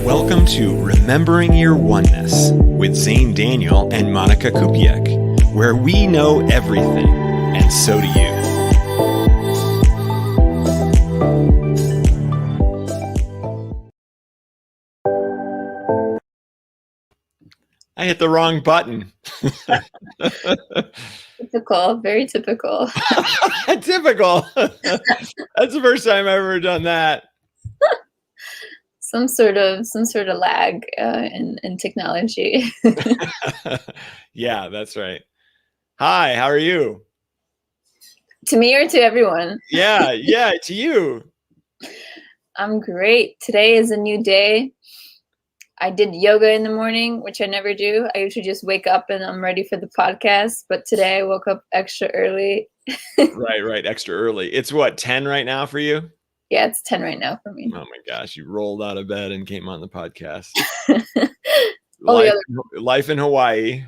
Welcome to Remembering Your Oneness with Xane Daniel and Monika Kupiec, where we know everything, and so do you. I hit the wrong button. Typical, very typical. Typical. That's the first time I've ever done that. Some sort of lag in technology. Yeah, that's right. Hi, how are you? To me or to everyone? Yeah, to you. I'm great. Today is a new day. I did yoga in the morning, which I never do. I usually just wake up and I'm ready for the podcast. But today I woke up extra early. Right. Extra early. It's what, 10 right now for you? Yeah, it's 10 right now for me. Oh my gosh, you rolled out of bed and came on the podcast. Life in Hawaii.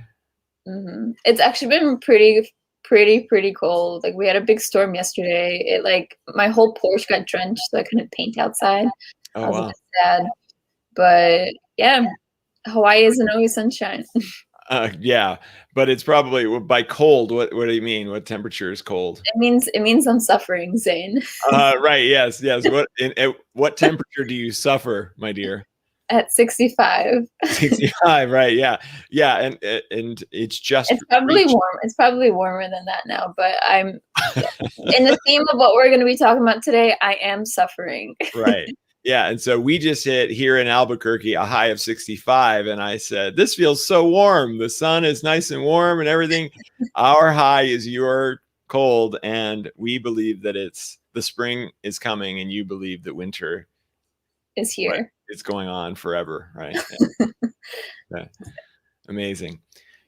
Mm-hmm. It's actually been pretty cold. Like, we had a big storm yesterday. It my whole porch got drenched, so I couldn't paint outside. Oh, I was wow. a bit sad. But yeah, Hawaii isn't always sunshine. Yeah, but it's probably by cold. What do you mean? What temperature is cold? It means I'm suffering, Xane. Right. Yes. What temperature do you suffer, my dear? At 65. 65. Right. Yeah. And it's just. It's probably warm. It's probably warmer than that now. But I'm in the theme of what we're going to be talking about today. I am suffering. Right. Yeah. And so we just hit here in Albuquerque a high of 65. And I said, this feels so warm. The sun is nice and warm and everything. Our high is your cold. And we believe that the spring is coming, and you believe that winter is here. Right, it's going on forever. Right. Yeah. Amazing.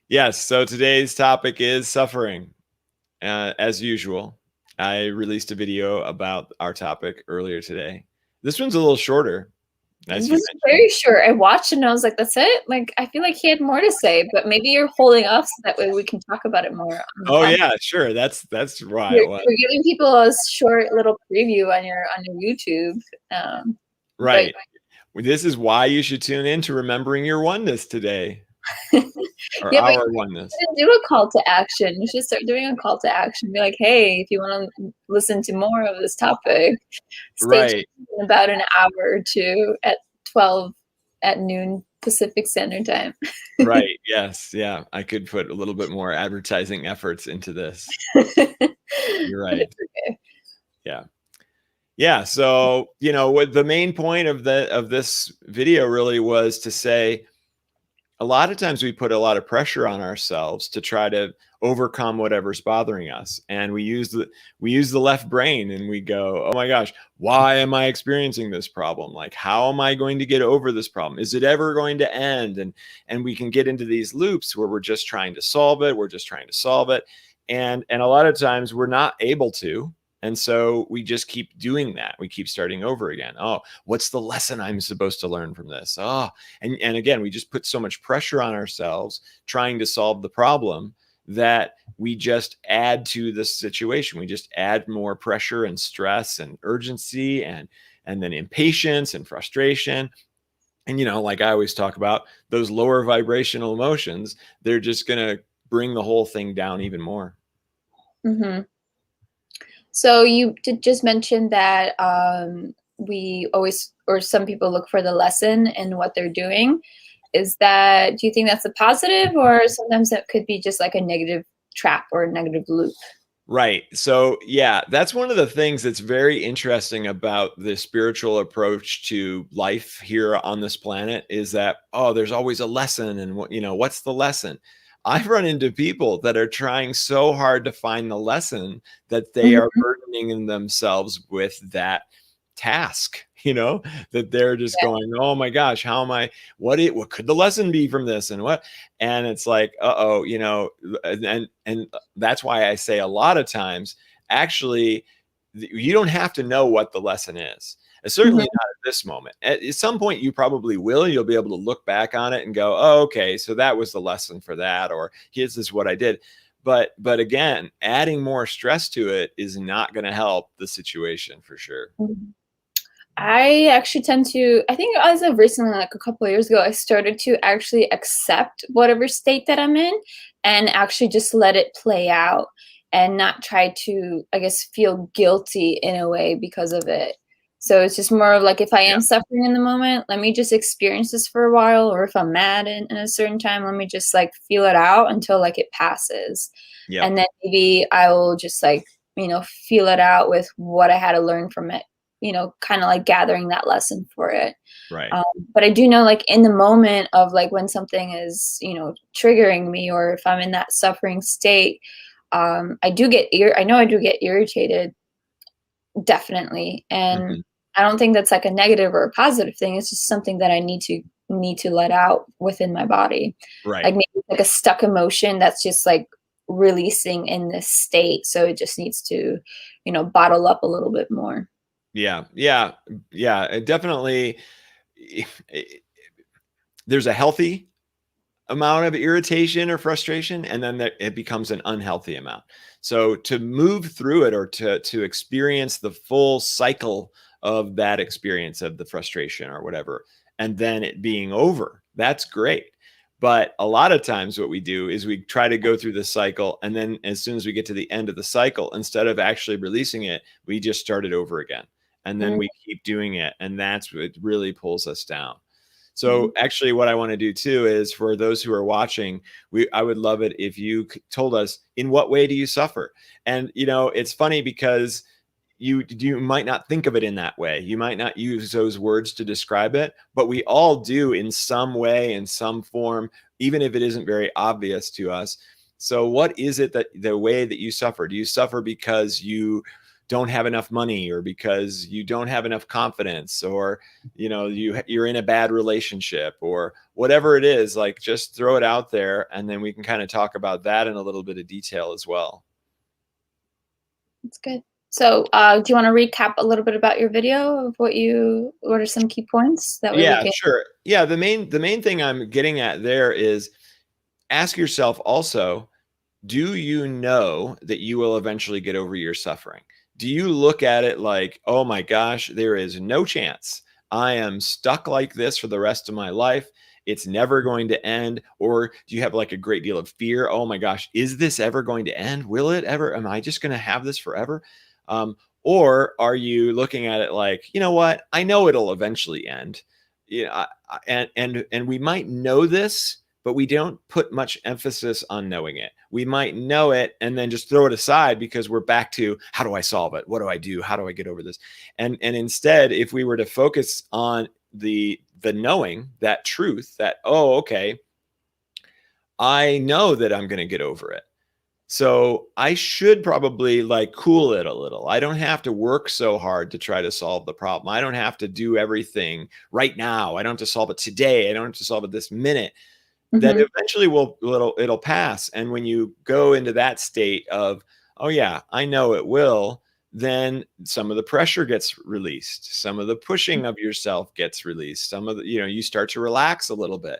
Yes. So today's topic is suffering. As usual, I released a video about our topic earlier today. This one's a little shorter. It was very short. I watched it and I was like, that's it? Like, I feel like he had more to say, but maybe you're holding off so that way we can talk about it more. Oh, yeah, sure. That's right. You're giving people a short little preview on your YouTube. Right. This is why you should tune in to Remembering Your Oneness today. Or yeah, our oneness. Do a call to action. You should start doing a call to action. Be like, hey, if you want to listen to more of this topic, stay tuned in about an hour or two at 12 at noon Pacific Standard Time. Right. Yes. Yeah. I could put a little bit more advertising efforts into this. You're right. Okay. Yeah. Yeah. So, what the main point of this video really was to say, a lot of times we put a lot of pressure on ourselves to try to overcome whatever's bothering us. And we use the left brain and we go, oh my gosh, why am I experiencing this problem? Like, how am I going to get over this problem? Is it ever going to end? And we can get into these loops where we're just trying to solve it. And a lot of times we're not able to. And so we just keep doing that. We keep starting over again. Oh, what's the lesson I'm supposed to learn from this? Oh, and again, we just put so much pressure on ourselves trying to solve the problem that we just add to the situation. We just add more pressure and stress and urgency and then impatience and frustration. And, like I always talk about, those lower vibrational emotions, they're just going to bring the whole thing down even more. Mm-hmm. So you did just mention that we always, or some people look for the lesson in what they're doing. Do you think that's a positive, or sometimes that could be just like a negative trap or a negative loop? Right. So yeah, that's one of the things that's very interesting about the spiritual approach to life here on this planet is that, there's always a lesson. And what's the lesson? I've run into people that are trying so hard to find the lesson that they are burdening themselves with that task, that they're just going, oh my gosh, what could the lesson be from this? And it's like, and that's why I say a lot of times, actually, you don't have to know what the lesson is. Certainly not at this moment. At some point, you probably will. You'll be able to look back on it and go, oh, okay, so that was the lesson for that, or this is what I did. But again, adding more stress to it is not going to help the situation for sure. Mhm. I actually tend to, I think as of recently, like a couple of years ago, I started to actually accept whatever state that I'm in and actually just let it play out and not try to, I guess, feel guilty in a way because of it. So it's just more of like, if I Yeah. am suffering in the moment, let me just experience this for a while. Or if I'm mad in a certain time, let me just like feel it out until like it passes. Yep. And then maybe I will just like, feel it out with what I had to learn from it, kind of like gathering that lesson for it. Right. But I do know, like, in the moment of like when something is, triggering me, or if I'm in that suffering state, I do get I know I do get irritated, definitely. And Hmm. I don't think that's like a negative or a positive thing. It's just something that I need to let out within my body. Right. Like maybe like a stuck emotion that's just like releasing in this state. So it just needs to, bottle up a little bit more. Yeah. Yeah. Yeah. It definitely, there's a healthy amount of irritation or frustration, and then it becomes an unhealthy amount. So to move through it, or to experience the full cycle of that experience of the frustration or whatever, and then it being over, that's great. But a lot of times what we do is we try to go through the cycle, and then as soon as we get to the end of the cycle, instead of actually releasing it, we just start it over again. And then we keep doing it, and that's what really pulls us down. Mhm. So actually what I want to do too is, for those who are watching, I would love it if you told us, in what way do you suffer? And it's funny because you might not think of it in that way. You might not use those words to describe it, but we all do in some way, in some form, even if it isn't very obvious to us. So what is it, that the way that you suffer? Do you suffer because you don't have enough money, or because you don't have enough confidence, or you're in a bad relationship, or whatever it is? Like, just throw it out there, and then we can kind of talk about that in a little bit of detail as well. That's good. So, do you want to recap a little bit about your video of what are some key points? That way we Yeah, can. sure. Yeah, the main thing I'm getting at there is, ask yourself also, do you know that you will eventually get over your suffering? Do you look at it like, oh my gosh, there is no chance I am stuck like this for the rest of my life? It's never going to end. Or do you have like a great deal of fear? Oh my gosh, is this ever going to end? Will it ever? Am I just going to have this forever? Or are you looking at it like, you know what? I know it'll eventually end. Yeah, and we might know this, but we don't put much emphasis on knowing it. We might know it and then just throw it aside, because we're back to, how do I solve it? What do I do? How do I get over this? And instead, if we were to focus on the knowing, that truth, that, oh, okay, I know that I'm going to get over it. So I should probably like cool it a little. I don't have to work so hard to try to solve the problem. I don't have to do everything right now. I don't have to solve it today. I don't have to solve it this minute. That Mhm. eventually it'll pass. And when you go into that state of, oh yeah, I know it will, then some of the pressure gets released. Some of the pushing of yourself gets released. Some of the, you start to relax a little bit.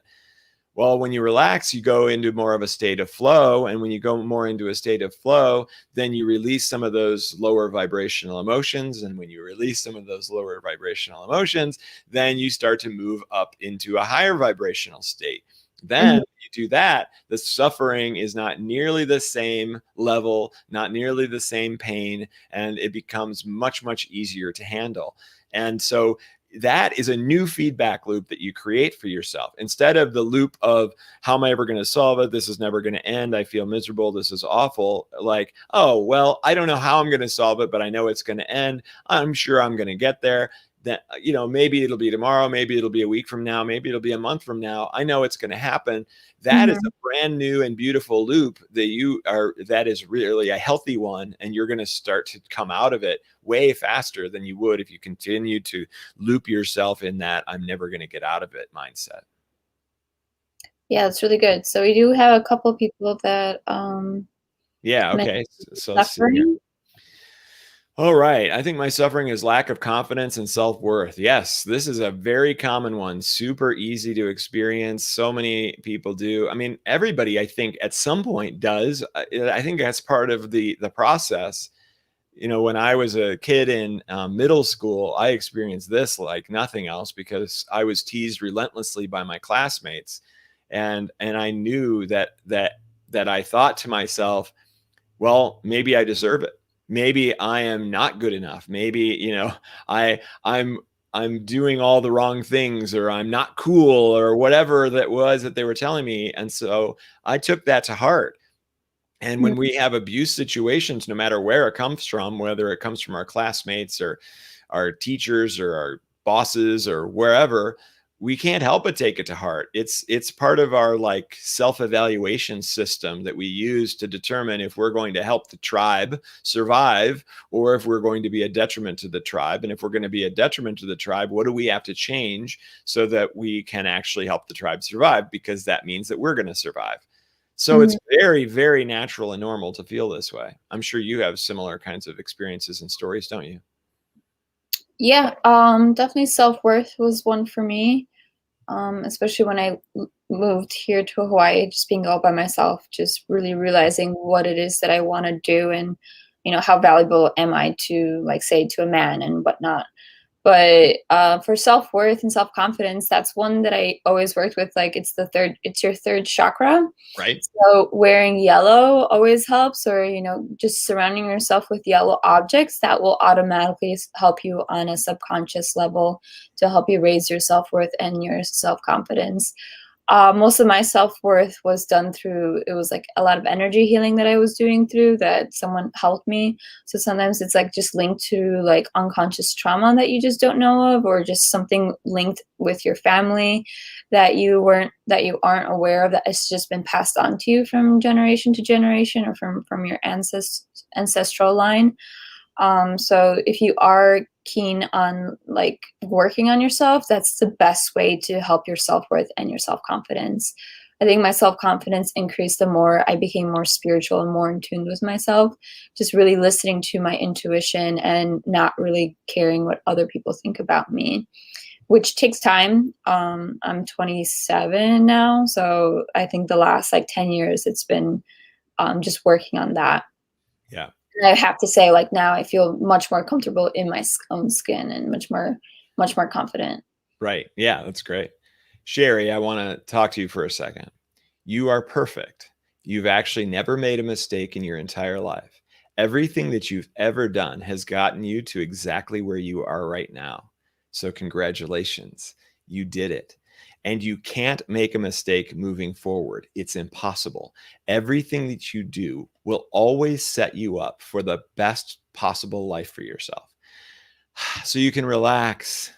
Well, when you relax, you go into more of a state of flow. And when you go more into a state of flow, then you release some of those lower vibrational emotions. And when you release some of those lower vibrational emotions, then you start to move up into a higher vibrational state. Then Mhm. you do that, the suffering is not nearly the same level, not nearly the same pain, and it becomes much, much easier to handle. And so that is a new feedback loop that you create for yourself, instead of the loop of, how am I ever going to solve it? This is never going to end. I feel miserable. This is awful. Like, oh, well, I don't know how I'm going to solve it, but I know it's going to end. I'm sure I'm going to get there. That, maybe it'll be tomorrow, maybe it'll be a week from now, maybe it'll be a month from now. I know it's going to happen. That is Mhm. a brand new and beautiful loop that is really a healthy one. And you're going to start to come out of it way faster than you would if you continue to loop yourself in that I'm never going to get out of it mindset. Yeah, that's really good. So we do have a couple people that Yeah. mentioned Okay. So let's see here. suffering. All right. I think my suffering is lack of confidence and self-worth. Yes, this is a very common one. Super easy to experience. So many people do. I mean, everybody, I think, at some point does. I think that's part of the process. You know, when I was a kid in middle school, I experienced this like nothing else because I was teased relentlessly by my classmates, and I knew that I thought to myself, well, maybe I deserve it. Maybe I am not good enough. Maybe, you know, I I'm I'm doing all the wrong things, or I'm not cool, or whatever that was that they were telling me. And so I took that to heart. And when we have abuse situations, no matter where it comes from, whether it comes from our classmates or our teachers or our bosses or wherever, we can't help but take it to heart. It's part of our like self-evaluation system that we use to determine if we're going to help the tribe survive or if we're going to be a detriment to the tribe. And if we're going to be a detriment to the tribe, what do we have to change so that we can actually help the tribe survive? Because that means that we're going to survive. So it's Mhm. very, very natural and normal to feel this way. I'm sure you have similar kinds of experiences and stories, don't you? Yeah, definitely self-worth was one for me. Especially when I moved here to Hawaii, just being all by myself, just really realizing what it is that I want to do, and how valuable am I to, like, say, to a man and whatnot. But for self-worth and self-confidence, that's one that I always worked with. Like, it's your third chakra. Right? So wearing yellow always helps, or just surrounding yourself with yellow objects, that will automatically help you on a subconscious level to help you raise your self-worth and your self-confidence. Most of my self-worth was done through, it was like a lot of energy healing that I was doing through that someone helped me. So sometimes it's like just linked to like unconscious trauma that you just don't know of, or just something linked with your family that you aren't aware of, that it's just been passed on to you from generation to generation, or from your ancestral line. So if you are keen on like working on yourself, that's the best way to help your self-worth and your self-confidence. I think my self-confidence increased the more I became more spiritual and more in tune with myself, just really listening to my intuition and not really caring what other people think about me, which takes time. I'm 27 now, so I think the last like 10 years it's been just working on that. Yeah. And I have to say, like, now I feel much more comfortable in my own skin and much more confident. Right. Yeah, that's great. Sherry, I want to talk to you for a second. You are perfect. You've actually never made a mistake in your entire life. Everything that you've ever done has gotten you to exactly where you are right now. So, congratulations. You did it. And you can't make a mistake moving forward. It's impossible. Everything that you do will always set you up for the best possible life for yourself. So you can relax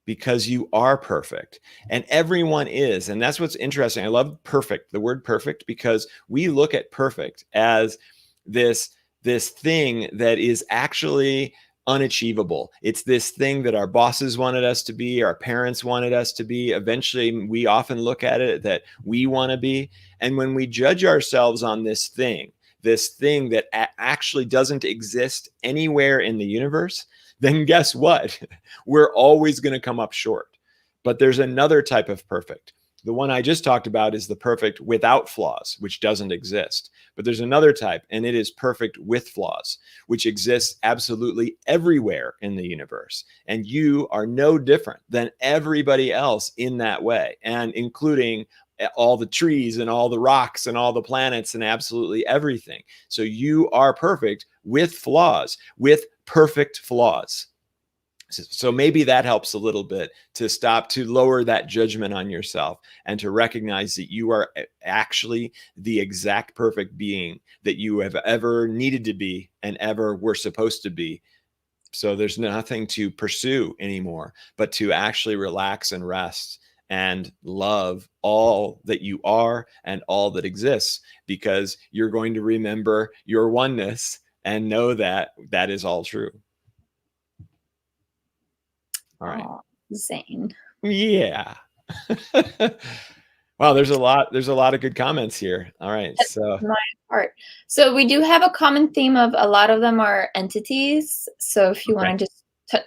because you are perfect, and everyone is. And that's what's interesting. I love perfect, the word perfect, because we look at perfect as this this thing that is actually unachievable. It's this thing that our bosses wanted us to be, our parents wanted us to be. Eventually we often look at it that we want to be. And when we judge ourselves on this thing that actually doesn't exist anywhere in the universe, then guess what? We're always going to come up short. But there's another type of perfect. The one I just talked about is the perfect without flaws, which doesn't exist. But there's another type, and it is perfect with flaws, which exists absolutely everywhere in the universe. And you are no different than everybody else in that way, and including all the trees and all the rocks and all the planets and absolutely everything. So you are perfect with flaws, with perfect flaws. So maybe that helps a little bit to stop, to lower that judgment on yourself, and to recognize that you are actually the exact perfect being that you have ever needed to be and ever were supposed to be. So there's nothing to pursue anymore, but to actually relax and rest and love all that you are and all that exists, because you're going to remember your oneness and know that that is all true. All right. Oh, Zane. Yeah. Wow, there's a lot of good comments here. All right, That's so my part. So we do have a common theme of a lot of them are entities. So if you okay, want to just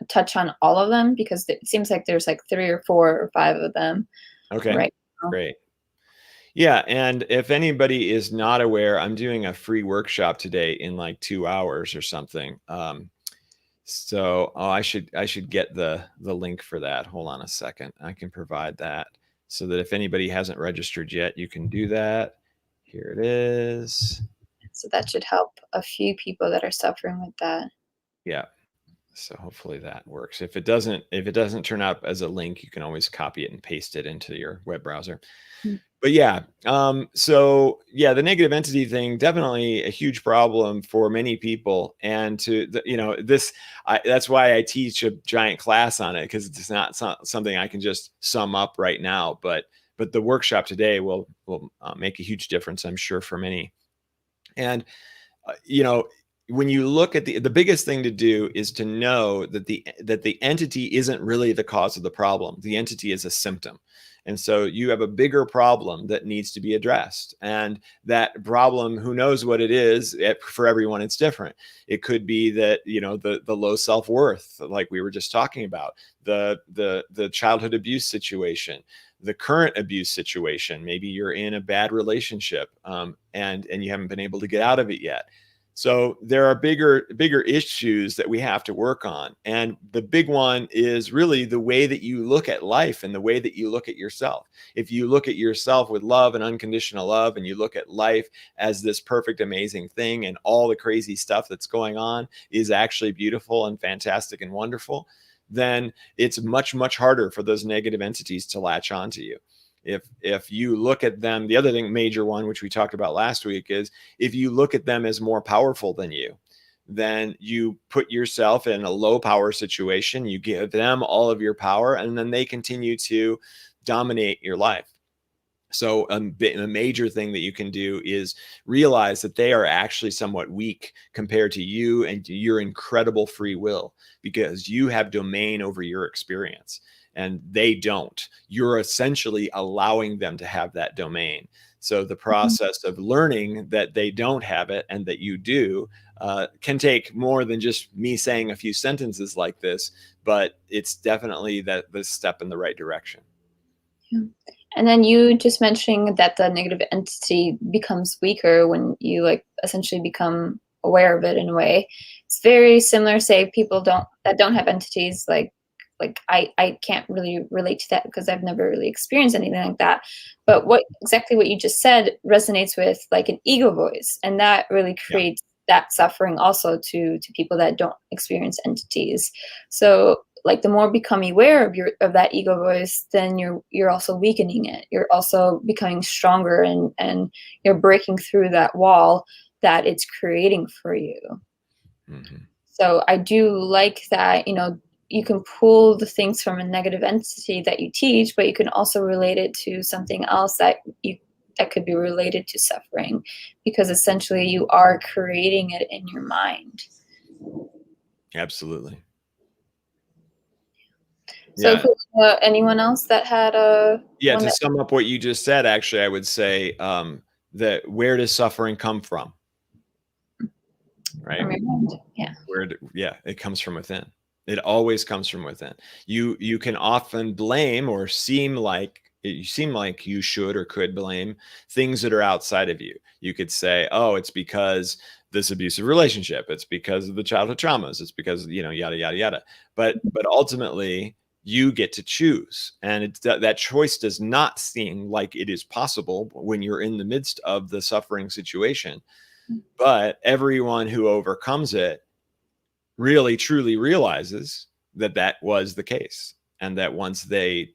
touch on all of them, because it seems like there's like 3 or 4 or 5 of them okay, right now. great. Yeah, and if anybody is not aware, I'm doing a free workshop today in like 2 hours or something. So I should get the link for that. Hold on a second. I can provide that so that if anybody hasn't registered yet, you can do that. Here it is. So that should help a few people that are suffering with that. Yeah. So hopefully that works. If it doesn't turn up as a link, you can always copy it and paste it into your web browser. Mm. But yeah, so yeah, the negative entity thing, definitely a huge problem for many people. And that's why I teach a giant class on it, because it's not something I can just sum up right now. But the workshop today will make a huge difference, I'm sure, for many. And you know, when you look at the biggest thing to do is to know that the entity isn't really the cause of the problem. The entity is a symptom. And so you have a bigger problem that needs to be addressed. And that problem, who knows what it is, for everyone, it's different. It could be that, the low self-worth, like we were just talking about, the childhood abuse situation, the current abuse situation. Maybe you're in a bad relationship, and you haven't been able to get out of it yet. So there are bigger issues that we have to work on. And the big one is really the way that you look at life and the way that you look at yourself. If you look at yourself with love and unconditional love, and you look at life as this perfect, amazing thing, and all the crazy stuff that's going on is actually beautiful and fantastic and wonderful, then it's much, much harder for those negative entities to latch onto you. If you look at them, the other thing, major one, which we talked about last week, is if you look at them as more powerful than you, then you put yourself in a low power situation, you give them all of your power, and then they continue to dominate your life. So a major thing that you can do is realize that they are actually somewhat weak compared to you and to your incredible free will, because you have domain over your experience and they don't. You're essentially allowing them to have that domain. So the process of learning that they don't have it and that you do can take more than just me saying a few sentences like this, but it's definitely the step in the right direction. Yeah. And then you just mentioning that the negative entity becomes weaker when you like essentially become aware of it in a way. It's very similar, say people that don't have entities like I can't really relate to that because I've never really experienced anything like that. But exactly what you just said resonates with like an ego voice, and that really creates that suffering also to people that don't experience entities. So like the more becoming aware of that ego voice, then you're also weakening it. You're also becoming stronger, and you're breaking through that wall that it's creating for you. Mm-hmm. So I do like that, you can pull the things from a negative entity that you teach, but you can also relate it to something else that could be related to suffering, because essentially you are creating it in your mind. Absolutely. So anyone else that had a to sum up what you just said, actually, I would say that where does suffering come from? Right? From your mind. Yeah. It comes from within. It always comes from within. You can often blame or seem like you should or could blame things that are outside of you. You could say, oh, it's because this abusive relationship. It's because of the childhood traumas. It's because, yada, yada, yada. But ultimately, you get to choose. And that choice does not seem like it is possible when you're in the midst of the suffering situation. But everyone who overcomes it really truly realizes that was the case, and that once they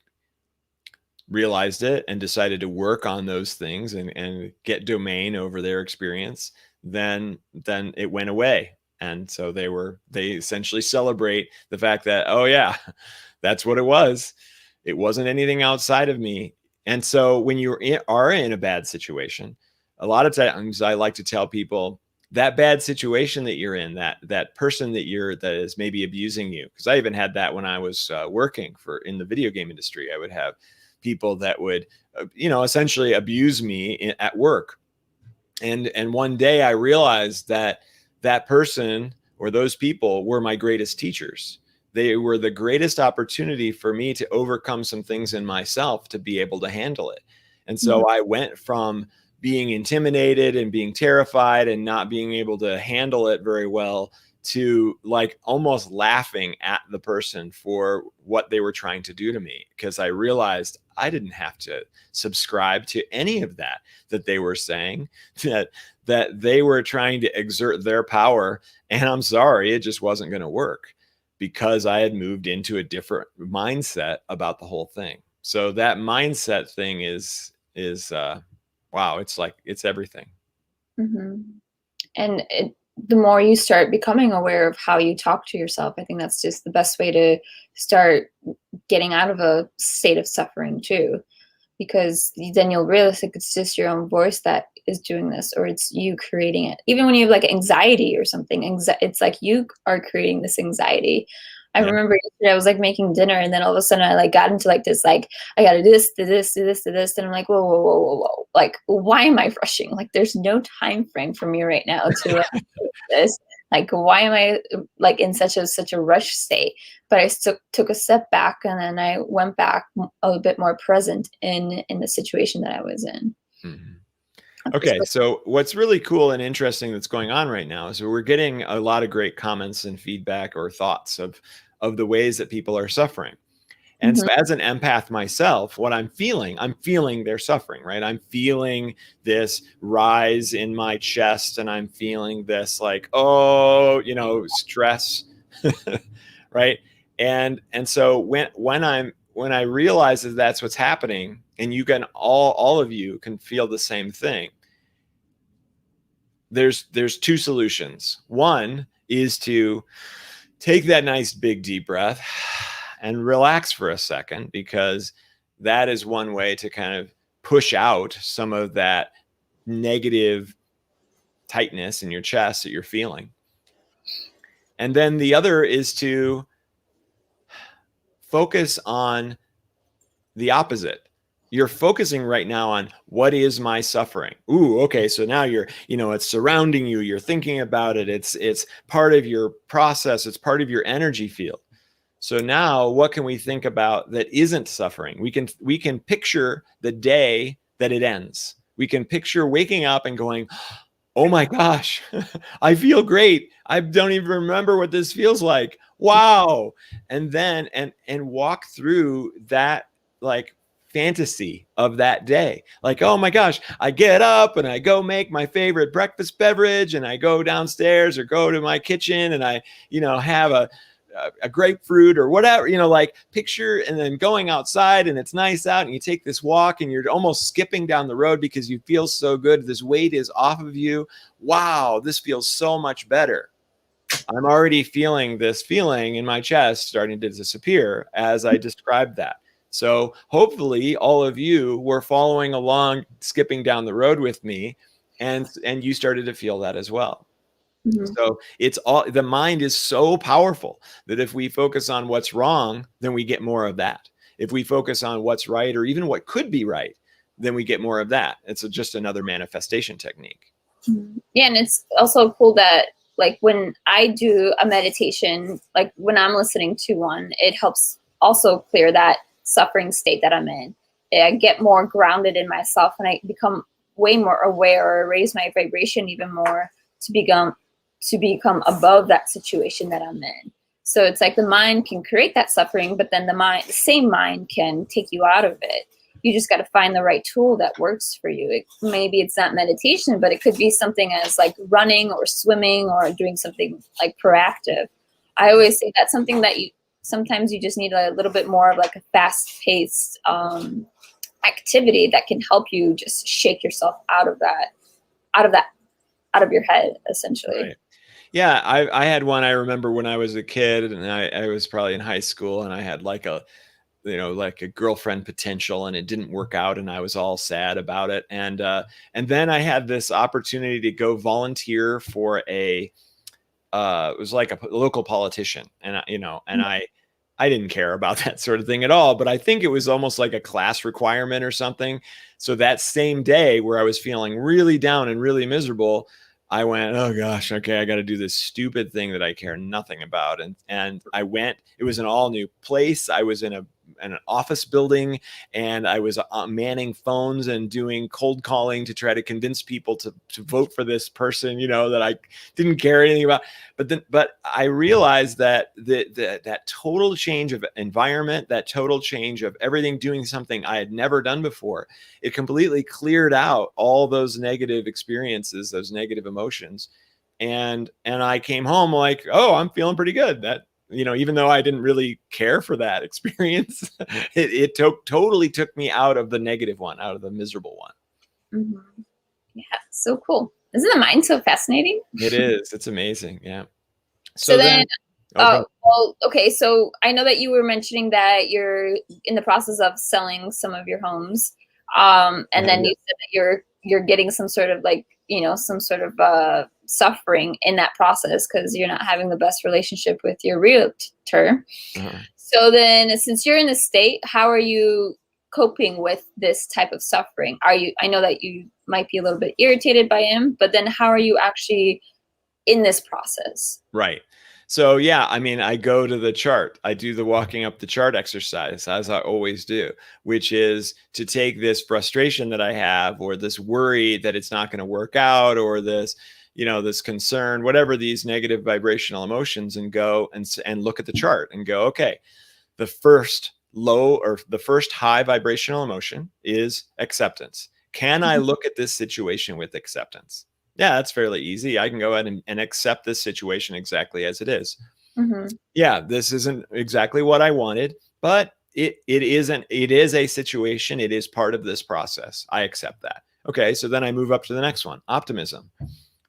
realized it and decided to work on those things and get domain over their experience, then it went away. And so they essentially celebrate the fact that, oh yeah, that's what it was. It wasn't anything outside of me. And so when you are in a bad situation, a lot of times I like to tell people, that bad situation that you're in, that person that is maybe abusing you, because I even had that when I was working in the video game industry. I would have people that would, essentially abuse me at work. And one day I realized that that person or those people were my greatest teachers. They were the greatest opportunity for me to overcome some things in myself to be able to handle it. And so I went from being intimidated and being terrified and not being able to handle it very well to like almost laughing at the person for what they were trying to do to me, because I realized I didn't have to subscribe to any of that they were saying, that they were trying to exert their power. And I'm sorry, it just wasn't going to work, because I had moved into a different mindset about the whole thing. So that mindset thing is wow, it's everything. And the more you start becoming aware of how you talk to yourself, I think that's just the best way to start getting out of a state of suffering too, because then you'll realize like it's just your own voice that is doing this, or it's you creating it. Even when you have like anxiety or something, it's like you are creating this anxiety. I remember yesterday I was like making dinner, and then all of a sudden I like got into like this, like I gotta do this, do this, do this, do this, and I'm like, whoa, whoa, whoa, whoa, whoa! Like, why am I rushing? Like, there's no time frame for me right now to like, do this. Like, why am I like in such a rush state? But I took a step back, and then I went back a little bit more present in the situation that I was in. Okay, so what's really cool and interesting that's going on right now is we're getting a lot of great comments and feedback or thoughts of the ways that people are suffering. And so as an empath myself, what I'm feeling their suffering, right? I'm feeling this rise in my chest, and I'm feeling this like, stress, right? And so when I realize that that's what's happening, and you can all of you can feel the same thing, there's two solutions. One is to take that nice big deep breath and relax for a second, because that is one way to kind of push out some of that negative tightness in your chest that you're feeling. And then the other is to focus on the opposite. You're focusing right now on what is my suffering. Ooh, okay. So now you're, it's surrounding you. You're thinking about it. It's part of your process. It's part of your energy field. So now what can we think about that isn't suffering? We can picture the day that it ends. We can picture waking up and going, oh my gosh, I feel great. I don't even remember what this feels like. Wow. And then, and walk through that like fantasy of that day. Like, oh my gosh, I get up and I go make my favorite breakfast beverage, and I go downstairs or go to my kitchen, and I, have a grapefruit or whatever, like picture, and then going outside and it's nice out, and you take this walk and you're almost skipping down the road because you feel so good. This weight is off of you. Wow, this feels so much better. I'm already feeling this feeling in my chest starting to disappear as I described that. So hopefully all of you were following along, skipping down the road with me, and you started to feel that as well. So it's all, the mind is so powerful that if we focus on what's wrong, then we get more of that. If we focus on what's right, or even what could be right, then we get more of that. It's just another manifestation technique. Yeah. And it's also cool that like when I do a meditation, like when I'm listening to one, it helps also clear that suffering state that I'm in. I get more grounded in myself, and I become way more aware, or raise my vibration even more to become above that situation that I'm in. So it's like the mind can create that suffering, but then the same mind can take you out of it. You just got to find the right tool that works for you. Maybe it's not meditation, but it could be something as like running or swimming or doing something like proactive. I always say that's something that sometimes you just need a little bit more of like a fast-paced activity that can help you just shake yourself out of your head, essentially. Right. Yeah, I had one. I remember when I was a kid, and I was probably in high school, and I had like a girlfriend potential, and it didn't work out, and I was all sad about it. And then I had this opportunity to go volunteer for it was like a local politician, and I didn't care about that sort of thing at all, but I think it was almost like a class requirement or something. So that same day where I was feeling really down and really miserable, I went, oh gosh, okay, I got to do this stupid thing that I care nothing about. And I went, it was an all new place. I was in an office building, and I was manning phones and doing cold calling to try to convince people to vote for this person, that I didn't care anything about. But I realized that that total change of environment, that total change of everything, doing something I had never done before, it completely cleared out all those negative experiences, those negative emotions. And I came home like, oh, I'm feeling pretty good. That, even though I didn't really care for that experience, it totally took me out of the negative one, out of the miserable one. Mm-hmm. Yeah, so cool. Isn't the mind so fascinating? It is. It's amazing. Yeah. So then, okay. well, okay. So I know that you were mentioning that you're in the process of selling some of your homes, and then you said that you're getting some sort of some sort of suffering in that process because you're not having the best relationship with your realtor. So then, since you're in the state, how are you coping with this type of suffering? I know that you might be a little bit irritated by him, but then how are you actually in this process? Right. So yeah, I mean, I go to the chart. I do the walking up the chart exercise, as I always do, which is to take this frustration that I have, or this worry that it's not going to work out, or this, this concern, whatever these negative vibrational emotions, and go and look at the chart and go, okay, the first low or the first high vibrational emotion is acceptance. Can I look at this situation with acceptance? Yeah, that's fairly easy. I can go ahead and accept this situation exactly as it is. Mm-hmm. Yeah, this isn't exactly what I wanted, but it is a situation. It is part of this process. I accept that. Okay, so then I move up to the next one, optimism.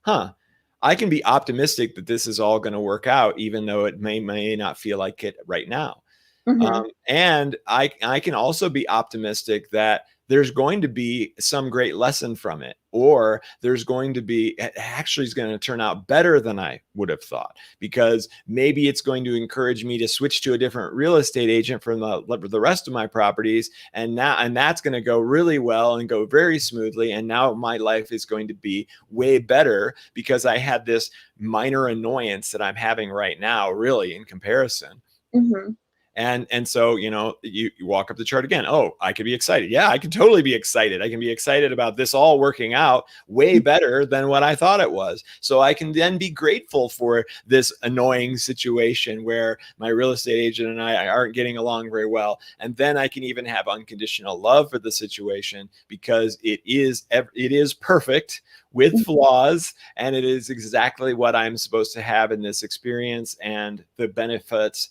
I can be optimistic that this is all going to work out, even though it may not feel like it right now. Mm-hmm. And I can also be optimistic that there's going to be some great lesson from it, or there's going to be, actually is going to turn out better than I would have thought, because maybe it's going to encourage me to switch to a different real estate agent for the rest of my properties. And that's going to go really well and go very smoothly. And now my life is going to be way better because I had this minor annoyance that I'm having right now, really, in comparison. Mm-hmm. And so, you walk up the chart again. Oh, I could be excited. Yeah, I can totally be excited. I can be excited about this all working out way better than what I thought it was. So I can then be grateful for this annoying situation where my real estate agent and I aren't getting along very well. And then I can even have unconditional love for the situation because it is perfect with flaws, and it is exactly what I'm supposed to have in this experience. And the benefits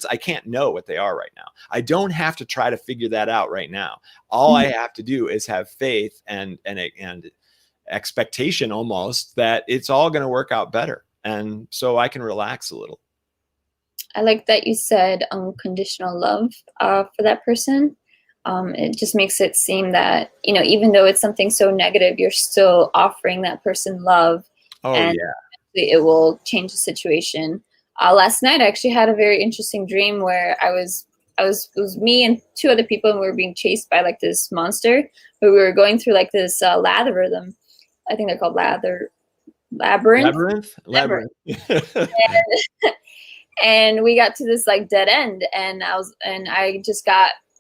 I can't know what they are right now. I don't have to try to figure that out right now. All I have to do is have faith and expectation almost that it's all going to work out better. And so I can relax a little. I like that you said unconditional love for that person. It just makes it seem that, even though it's something so negative, you're still offering that person love. Oh, and yeah. It will change the situation. Last night, I actually had a very interesting dream where it was me and two other people, and we were being chased by like this monster, but we were going through like this labyrinth. I think they're called labyrinth. And we got to this like dead end, and I just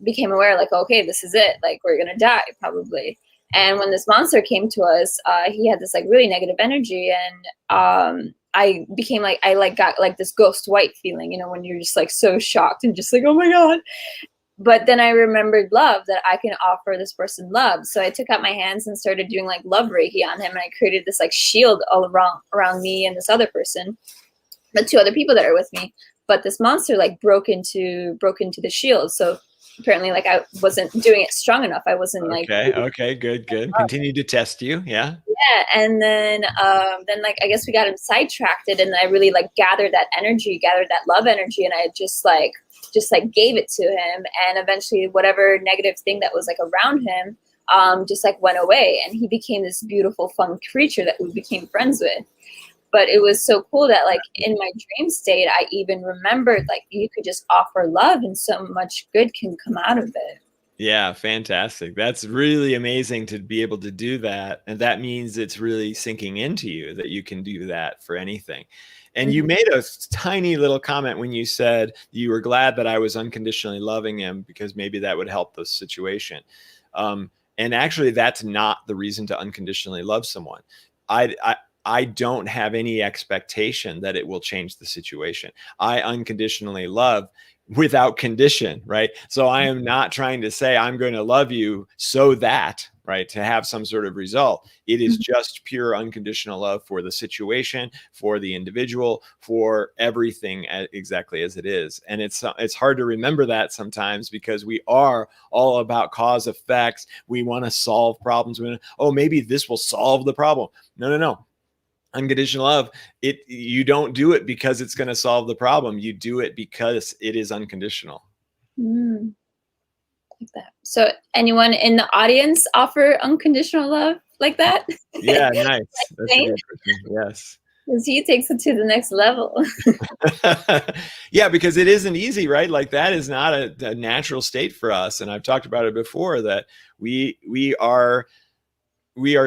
became aware, like, okay, this is it. Like, we're gonna die probably. And when this monster came to us, he had this like really negative energy, and I became like, I got like this ghost white feeling, when you're just like so shocked and just like, oh my God. But then I remembered love, that I can offer this person love. So I took out my hands and started doing like love Reiki on him, and I created this like shield all around me and this other person, the two other people that are with me. But this monster like broke into the shield. So apparently, like, I wasn't doing it strong enough. I wasn't like. Okay, good. Continue to test you. Yeah. Yeah, and then like, I guess we got him sidetracked, and I really like gathered that love energy, and I just gave it to him, and eventually whatever negative thing that was like around him just like went away, and he became this beautiful, fun creature that we became friends with. But it was so cool that like in my dream state, I even remembered like you could just offer love and so much good can come out of it. Yeah, fantastic. That's really amazing to be able to do that. And that means it's really sinking into you that you can do that for anything. And you made a tiny little comment when you said you were glad that I was unconditionally loving him because maybe that would help the situation. And actually, that's not the reason to unconditionally love someone. I don't have any expectation that it will change the situation. I unconditionally love without condition, right? So I am not trying to say I'm going to love you so that, right, to have some sort of result. It is just pure unconditional love for the situation, for the individual, for everything exactly as it is. And it's hard to remember that sometimes because we are all about cause effects. We want to solve problems. Oh, maybe this will solve the problem. No. Unconditional love, you don't do it because it's going to solve the problem. You do it because it is unconditional. Like that. So anyone in the audience offer unconditional love like that? Yeah, nice. That's a good question. Yes. Because he takes it to the next level. Yeah, because it isn't easy, right? Like that is not a natural state for us. And I've talked about it before that we are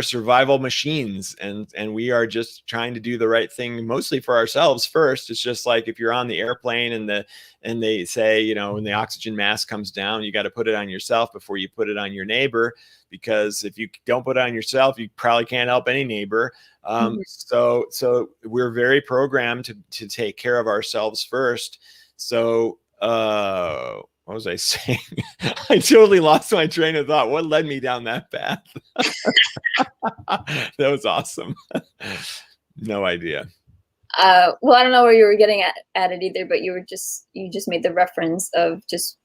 survival machines, and we are just trying to do the right thing mostly for ourselves first. It's just like if you're on the airplane and they say, when the oxygen mask comes down, you got to put it on yourself before you put it on your neighbor, because if you don't put it on yourself, you probably can't help any neighbor. So we're very programmed to take care of ourselves first. So what was I saying? I totally lost my train of thought. What led me down that path? That was awesome. No idea. Well, I don't know where you were getting at it either, but you just made the reference of just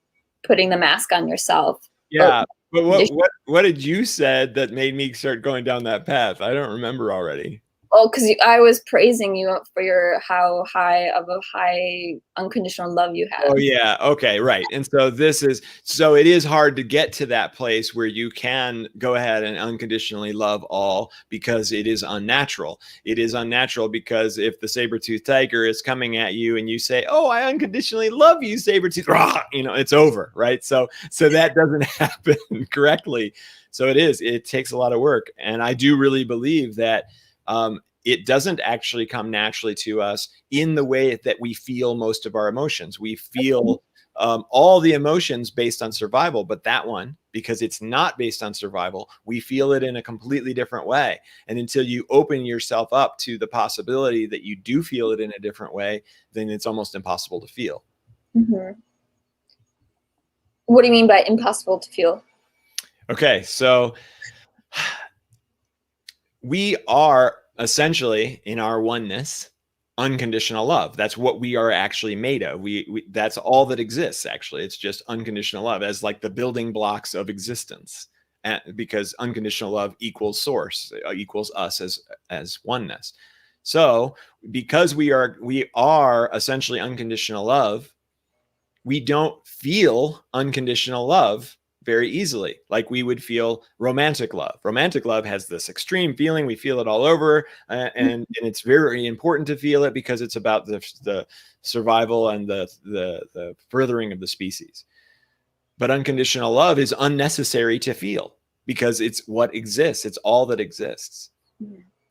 putting the mask on yourself. Yeah. But what did you said that made me start going down that path? I don't remember already. Oh, because I was praising you for how high unconditional love you have. Oh yeah. Okay. Right. And so it is hard to get to that place where you can go ahead and unconditionally love all, because it is unnatural. It is unnatural because if the saber-toothed tiger is coming at you and you say, "Oh, I unconditionally love you, saber-tooth," it's over. Right. So that doesn't happen correctly. So it takes a lot of work. And I do really believe that it doesn't actually come naturally to us in the way that we feel most of our emotions. We feel all the emotions based on survival, but that one, because it's not based on survival, we feel it in a completely different way. And until you open yourself up to the possibility that you do feel it in a different way, then it's almost impossible to feel. What do you mean by impossible to feel? Okay, so we are essentially, in our oneness, unconditional love. That's what we are actually made of. That's all that exists. Actually, it's just unconditional love as like the building blocks of existence, because unconditional love equals source, equals us as oneness. So because we are essentially unconditional love, we don't feel unconditional love very easily, like we would feel romantic love. Romantic love has this extreme feeling. We feel it all over, and it's very important to feel it because it's about the survival and the furthering of the species. But unconditional love is unnecessary to feel because it's what exists. It's all that exists.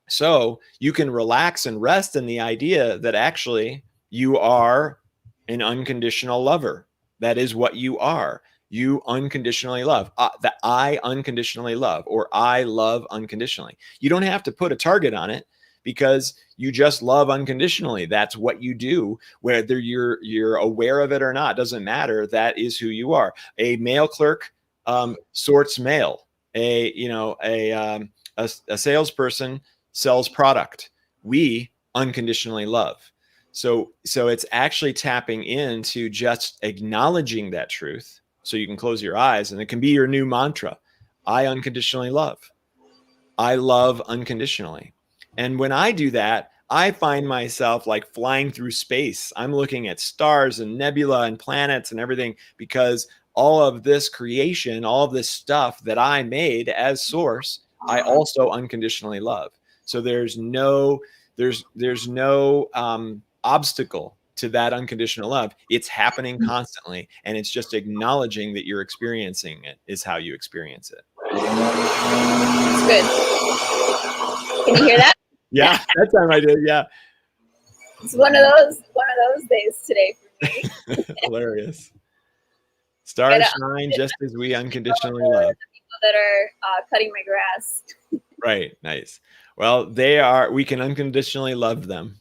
So you can relax and rest in the idea that actually you are an unconditional lover. That is what you are. You unconditionally love. That I unconditionally love, or I love unconditionally. You don't have to put a target on it because you just love unconditionally. That's what you do, whether you're aware of it or not. Doesn't matter. That is who you are. A mail clerk sorts mail. A salesperson sells product. We unconditionally love. So it's actually tapping into just acknowledging that truth. So you can close your eyes and it can be your new mantra. I unconditionally love. I love unconditionally. And when I do that, I find myself like flying through space. I'm looking at stars and nebula and planets and everything, because all of this creation, all of this stuff that I made as source, I also unconditionally love. So there's no There's no obstacle to that unconditional love. It's happening constantly, and it's just acknowledging that you're experiencing it is how you experience it. It's good. Can you hear that? Yeah, that time I did. Yeah, it's one of those days today for me. Hilarious. Stars shine just as we unconditionally love. The people that are cutting my grass. Right. Nice. Well, they are. We can unconditionally love them.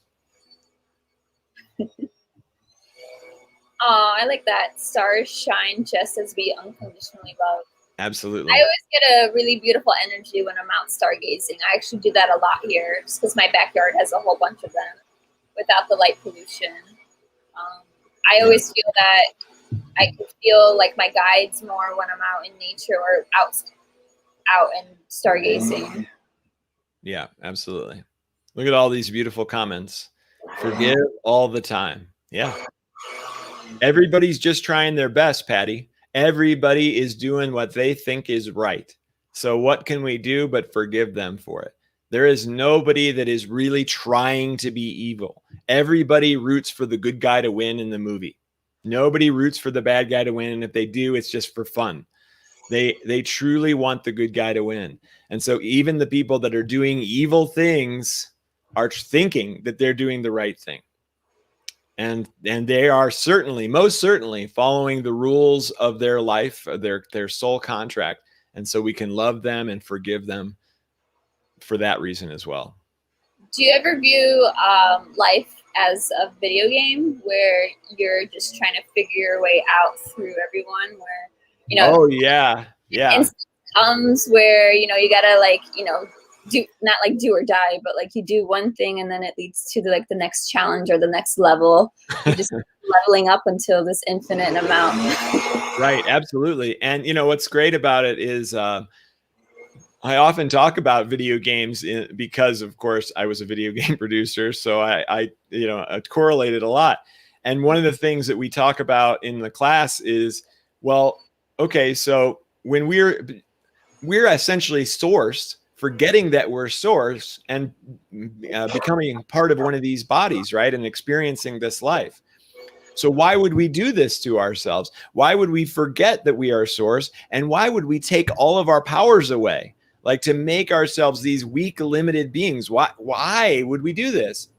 Oh, I like that. Stars shine just as we unconditionally love. Absolutely. I always get a really beautiful energy when I'm out stargazing. I actually do that a lot here just because my backyard has a whole bunch of them without the light pollution. I always feel that I can feel like my guides more when I'm out in nature or out and stargazing. Yeah, absolutely. Look at all these beautiful comments. Forgive all the time. Yeah. Everybody's just trying their best, Patty. Everybody is doing what they think is right. So what can we do but forgive them for it? There is nobody that is really trying to be evil. Everybody roots for the good guy to win in the movie. Nobody roots for the bad guy to win. And if they do, it's just for fun. They truly want the good guy to win. And so even the people that are doing evil things are thinking that they're doing the right thing. And they are certainly, most certainly, following the rules of their life, their soul contract. And so we can love them and forgive them for that reason as well. Do you ever view life as a video game where you're just trying to figure your way out through everyone? Where, you know, oh yeah, instance comes where you gotta do not like do or die, but like you do one thing and then it leads to the next challenge or the next level. You just leveling up until this infinite amount. Right, absolutely. And what's great about it is I often talk about video games because, of course, I was a video game producer, so I correlated a lot. And one of the things that we talk about in the class is, well, okay, so when we're essentially sourced, forgetting that we're source and becoming part of one of these bodies, right, and experiencing this life. So why would we do this to ourselves? Why would we forget that we are source? And why would we take all of our powers away? Like to make ourselves these weak, limited beings. Why would we do this?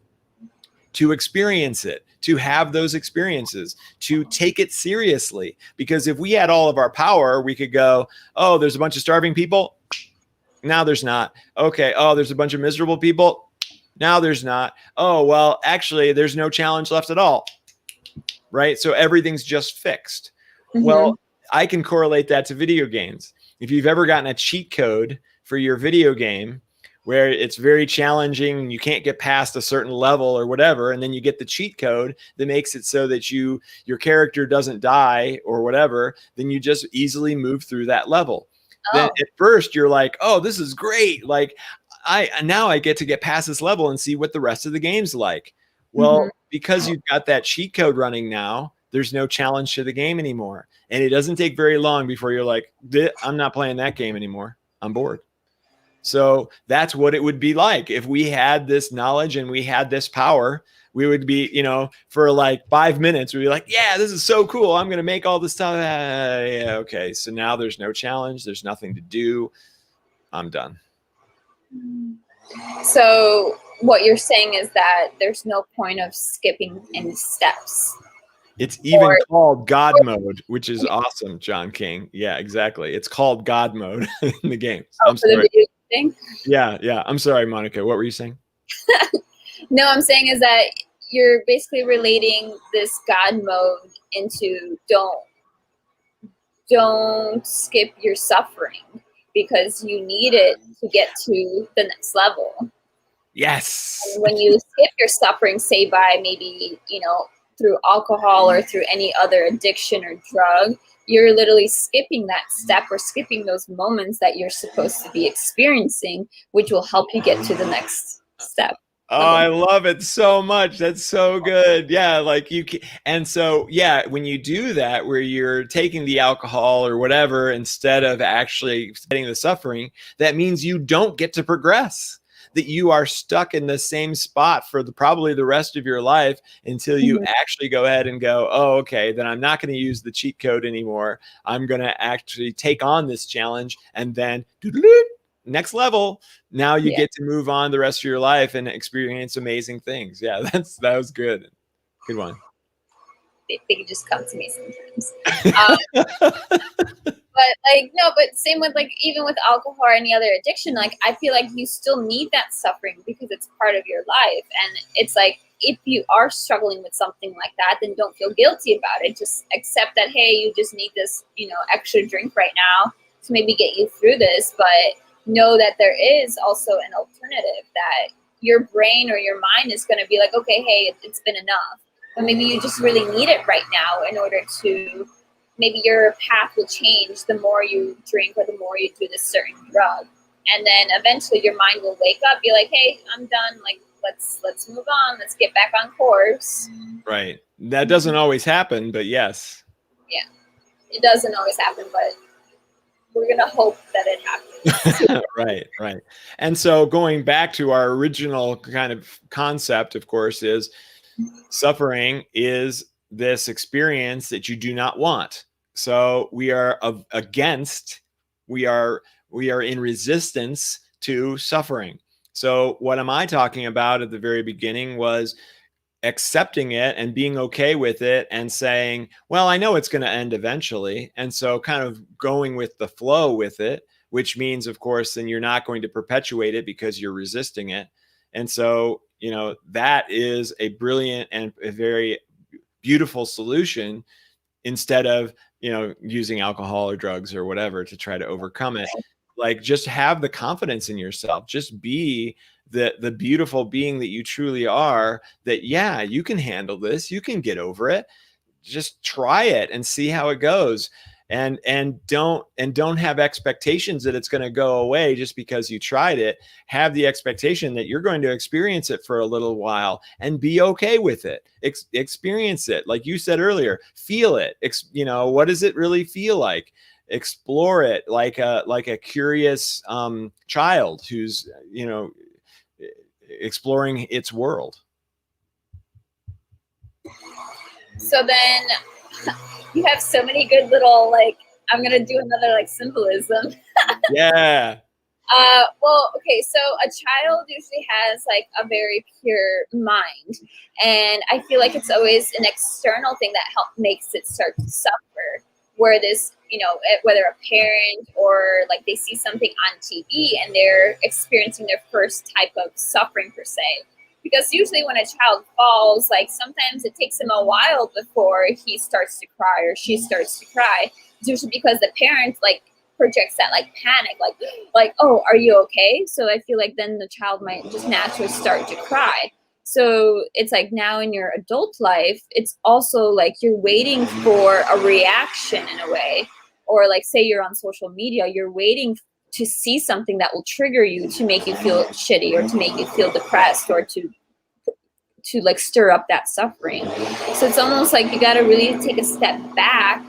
To experience it, to have those experiences, to take it seriously. Because if we had all of our power, we could go, oh, there's a bunch of starving people. Now there's not. Okay. Oh, there's a bunch of miserable people. Now there's not. Oh, well, actually, there's no challenge left at all. Right? So everything's just fixed. Mm-hmm. Well, I can correlate that to video games. If you've ever gotten a cheat code for your video game where it's very challenging, you can't get past a certain level or whatever, and then you get the cheat code that makes it so that your character doesn't die or whatever, then you just easily move through that level. Oh. Then at first you're like, oh, this is great. Like now I get to get past this level and see what the rest of the game's like. Well, because you've got that cheat code running now, there's no challenge to the game anymore. And it doesn't take very long before you're like, I'm not playing that game anymore. I'm bored. So that's what it would be like if we had this knowledge and we had this power. We would be, for like 5 minutes, we'd be like, yeah, this is so cool. I'm going to make all this stuff. Yeah, okay. So now there's no challenge. There's nothing to do. I'm done. So what you're saying is that there's no point of skipping any steps. It's even called God mode, which is awesome, John King. Yeah, exactly. It's called God mode in the game. Oh, I'm sorry. The video thing? Yeah. I'm sorry, Monica. What were you saying? No, I'm saying is that you're basically relating this God mode into don't skip your suffering because you need it to get to the next level. Yes. And when you skip your suffering, say by maybe, through alcohol or through any other addiction or drug, you're literally skipping that step or skipping those moments that you're supposed to be experiencing, which will help you get to the next step. Oh, I love it so much. That's so good. Yeah, like you can, and so yeah, when you do that, where you're taking the alcohol or whatever instead of actually getting the suffering, that means you don't get to progress. that you are stuck in the same spot for probably the rest of your life until you actually go ahead and go, oh, okay, then I'm not going to use the cheat code anymore. I'm going to actually take on this challenge, and then next level. Now you get to move on the rest of your life and experience amazing things. Yeah, that was good. Good one. They can just come to me sometimes. But like, no, but same with like, even with alcohol or any other addiction, like I feel like you still need that suffering because it's part of your life. And it's like, if you are struggling with something like that, then don't feel guilty about it. Just accept that, hey, you just need this, extra drink right now to maybe get you through this. But know that there is also an alternative, that your brain or your mind is going to be like, okay, hey, it's been enough. But maybe you just really need it right now in order to, maybe your path will change the more you drink or the more you do this certain drug. And then eventually your mind will wake up, be like, hey, I'm done. Like, let's move on. Let's get back on course. Right. That doesn't always happen, but yes. Yeah. It doesn't always happen, but we're going to hope that it happens. Right. And so going back to our original kind of concept, of course, is suffering is this experience that you do not want. So we are we are in resistance to suffering. So what am I talking about at the very beginning was accepting it and being okay with it and saying, well, I know it's going to end eventually. And so kind of going with the flow with it, which means, of course, then you're not going to perpetuate it because you're resisting it. And so, that is a brilliant and a very beautiful solution, instead of, using alcohol or drugs or whatever to try to overcome it. Like, just have the confidence in yourself. Just be the beautiful being that you truly are, that, yeah, you can handle this. You can get over it. Just try it and see how it goes. And don't have expectations that it's going to go away just because you tried it. Have the expectation that you're going to experience it for a little while and be okay with it. Experience it. Like you said earlier, feel it. What does it really feel like? Explore it like a curious child who's, exploring its world. So then you have so many good little, like, I'm going to do another like symbolism. Yeah. Well, okay, so a child usually has like a very pure mind, and I feel like it's always an external thing that makes it start to suffer. Where this, whether a parent or like they see something on TV and they're experiencing their first type of suffering per se. Because usually when a child falls, like sometimes it takes him a while before he starts to cry or she starts to cry. It's usually because the parent like projects that like panic, like, oh, are you okay? So I feel like then the child might just naturally start to cry. So it's like now in your adult life, it's also like you're waiting for a reaction in a way. Or like say you're on social media, you're waiting to see something that will trigger you to make you feel shitty or to make you feel depressed or to like stir up that suffering. So it's almost like you got to really take a step back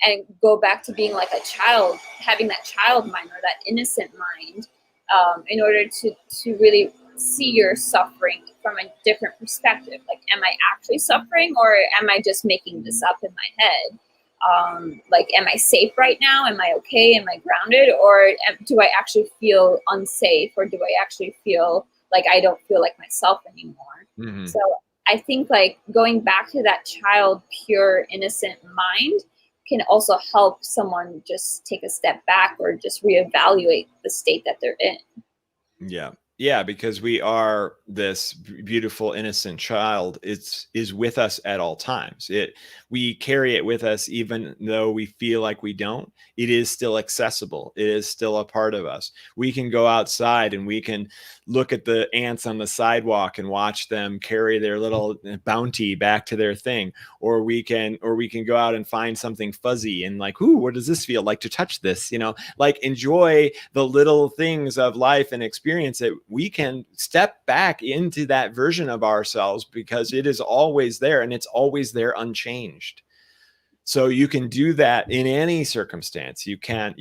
and go back to being like a child, having that child mind or that innocent mind, in order to really see your suffering from a different perspective. Like, am I actually suffering, or am I just making this up in my head? Like, am I safe right now? Am I okay? Am I grounded? Or do I actually feel unsafe? Or do I actually feel like I don't feel like myself anymore? Mm-hmm. So I think like going back to that child, pure, innocent mind can also help someone just take a step back or just reevaluate the state that they're in. Yeah, because we are this beautiful, innocent child. Is with us at all times. We carry it with us, even though we feel like we don't. It is still accessible. It is still a part of us. We can go outside and we can look at the ants on the sidewalk and watch them carry their little bounty back to their thing. Or we can go out and find something fuzzy and like, ooh, what does this feel like to touch this? Like enjoy the little things of life and experience it. We can step back into that version of ourselves because it is always there, and it's always there unchanged. So you can do that in any circumstance. You can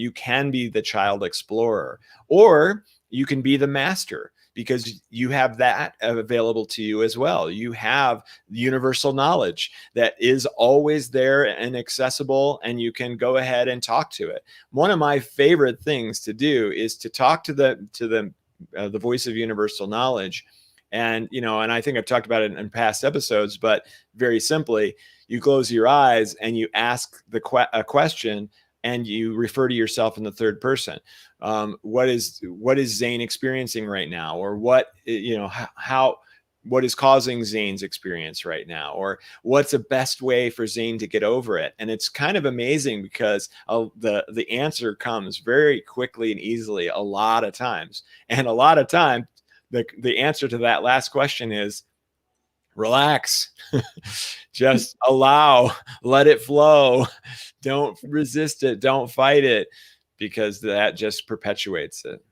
be the child explorer, or you can be the master, because you have that available to you as well. You have universal knowledge that is always there and accessible, and you can go ahead and talk to it. One of my favorite things to do is to talk to the voice of universal knowledge. And, and I think I've talked about it in past episodes, but very simply, you close your eyes and you ask a question, and you refer to yourself in the third person. What is Xane experiencing right now? Or what is causing Xane's experience right now? Or what's the best way for Xane to get over it? And it's kind of amazing, because the answer comes very quickly and easily a lot of times. And a lot of times, the answer to that last question is relax. Just allow, let it flow. Don't resist it. Don't fight it, because that just perpetuates it.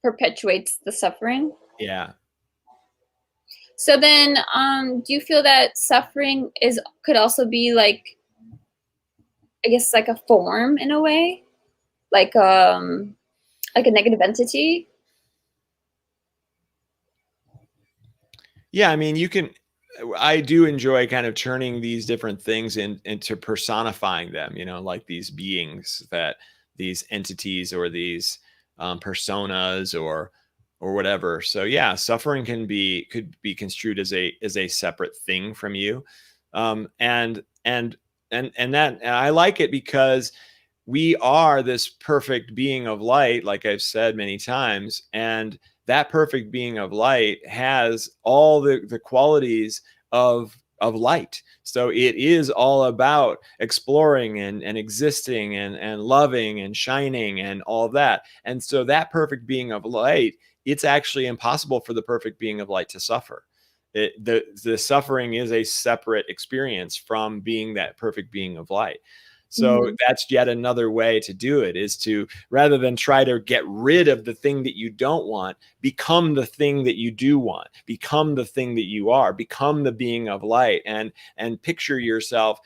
Perpetuates the suffering? Yeah. So then, do you feel that suffering could also be like, I guess, like a form in a way? Like a negative entity? Yeah, I mean, I do enjoy kind of turning these different things into personifying them, like these beings, these entities, or these personas, or whatever. So yeah, suffering could be construed as a separate thing from you. And I like it, because we are this perfect being of light, like I've said many times, and that perfect being of light has all the qualities of light. So it is all about exploring and existing and loving and shining and all of that. And so that perfect being of light, it's actually impossible for the perfect being of light to suffer. The suffering is a separate experience from being that perfect being of light. So that's yet another way to do it, is to, rather than try to get rid of the thing that you don't want, become the thing that you do want, become the thing that you are, become the being of light, and picture yourself,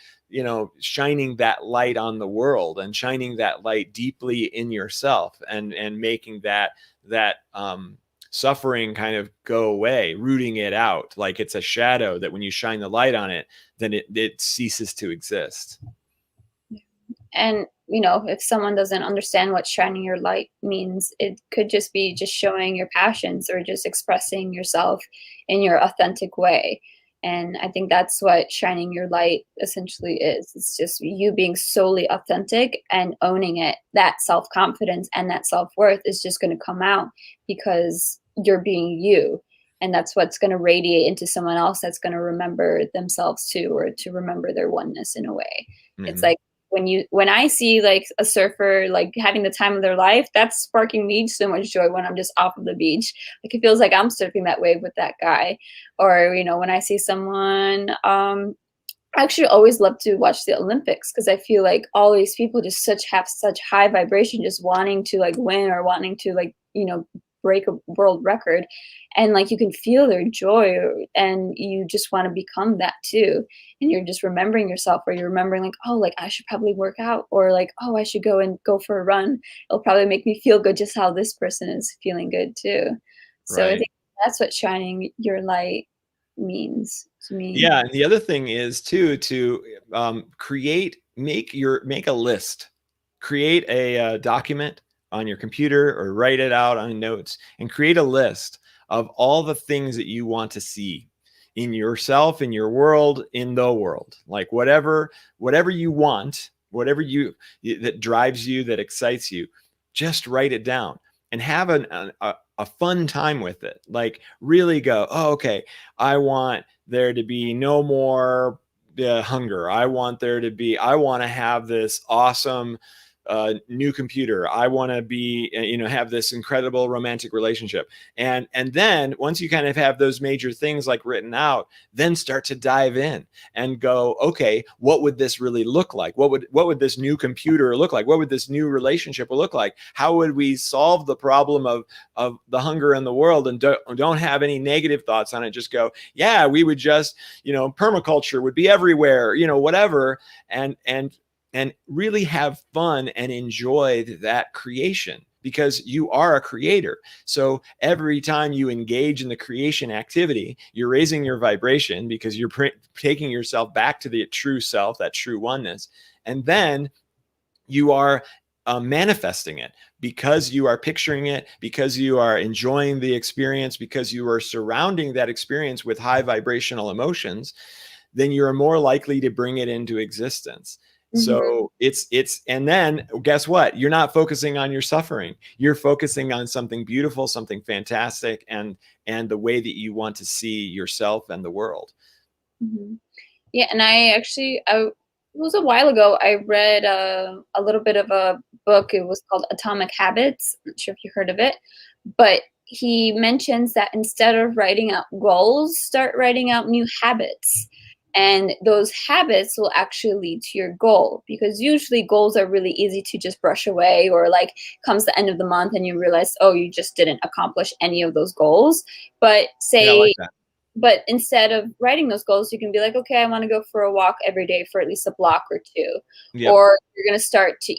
shining that light on the world, and shining that light deeply in yourself, and making that suffering kind of go away, rooting it out like it's a shadow that when you shine the light on it, then it ceases to exist. And, if someone doesn't understand what shining your light means, it could just be just showing your passions, or just expressing yourself in your authentic way. And I think that's what shining your light essentially is. It's just you being solely authentic and owning it. That self-confidence and that self-worth is just going to come out because you're being you. And that's what's going to radiate into someone else that's going to remember themselves too, or to remember their oneness in a way. It's like, when I see like a surfer like having the time of their life, that's sparking me so much joy when I'm just off of the beach. Like it feels like I'm surfing that wave with that guy. Or, when I see someone, I actually always love to watch the Olympics, because I feel like all these people just have such high vibration, just wanting to like win, or wanting to like, break a world record. And like you can feel their joy, and you just want to become that too. And you're just remembering yourself, or you're remembering like, oh, like I should probably work out, or like, oh, I should go for a run. It'll probably make me feel good just how this person is feeling good too. So Right. I think that's what shining your light means to me. Yeah, and the other thing is too to make a list, create a document on your computer, or write it out on notes, and create a list of all the things that you want to see in yourself, in your world, in the world. Like whatever you want, that drives you, that excites you, just write it down and have a fun time with it. Like really go, oh, okay, I want there to be no more hunger. I want to have this awesome new computer. I want to be, have this incredible romantic relationship. And then once you kind of have those major things like written out, then start to dive in and go, okay, what would this really look like? What would this new computer look like? What would this new relationship look like? How would we solve the problem of the hunger in the world? And don't have any negative thoughts on it. Just go, yeah, we would just, permaculture would be everywhere, whatever. And really have fun and enjoy that creation, because you are a creator. So every time you engage in the creation activity, you're raising your vibration because you're taking yourself back to the true self, that true oneness. And then you are manifesting it because you are picturing it, because you are enjoying the experience, because you are surrounding that experience with high vibrational emotions, then you're more likely to bring it into existence. So and then guess what? You're not focusing on your suffering. You're focusing on something beautiful, something fantastic, and the way that you want to see yourself and the world. Yeah, and it was a while ago, I read a little bit of a book. It was called Atomic Habits. I'm not sure if you heard of it, but he mentions that instead of writing out goals, start writing out new habits. And those habits will actually lead to your goal, because usually goals are really easy to just brush away, or like comes the end of the month and you realize, oh, you just didn't accomplish any of those goals. But Yeah, I like that. But instead of writing those goals, you can be like, okay, I want to go for a walk every day for at least a block or two. Yep. Or you're going to start to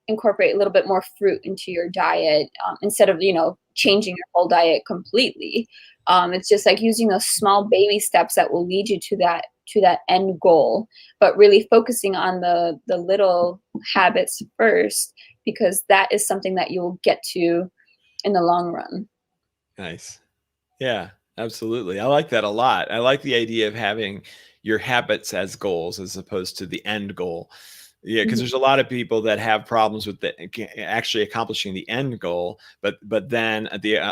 incorporate a little bit more fruit into your diet, instead of, changing your whole diet completely. It's just like using those small baby steps that will lead you to that end goal, but really focusing on the little habits first, because that is something that you'll get to in the long run. Nice. Yeah, absolutely. I like that a lot. I like the idea of having your habits as goals as opposed to the end goal. Yeah, because there's a lot of people that have problems with actually accomplishing the end goal, but then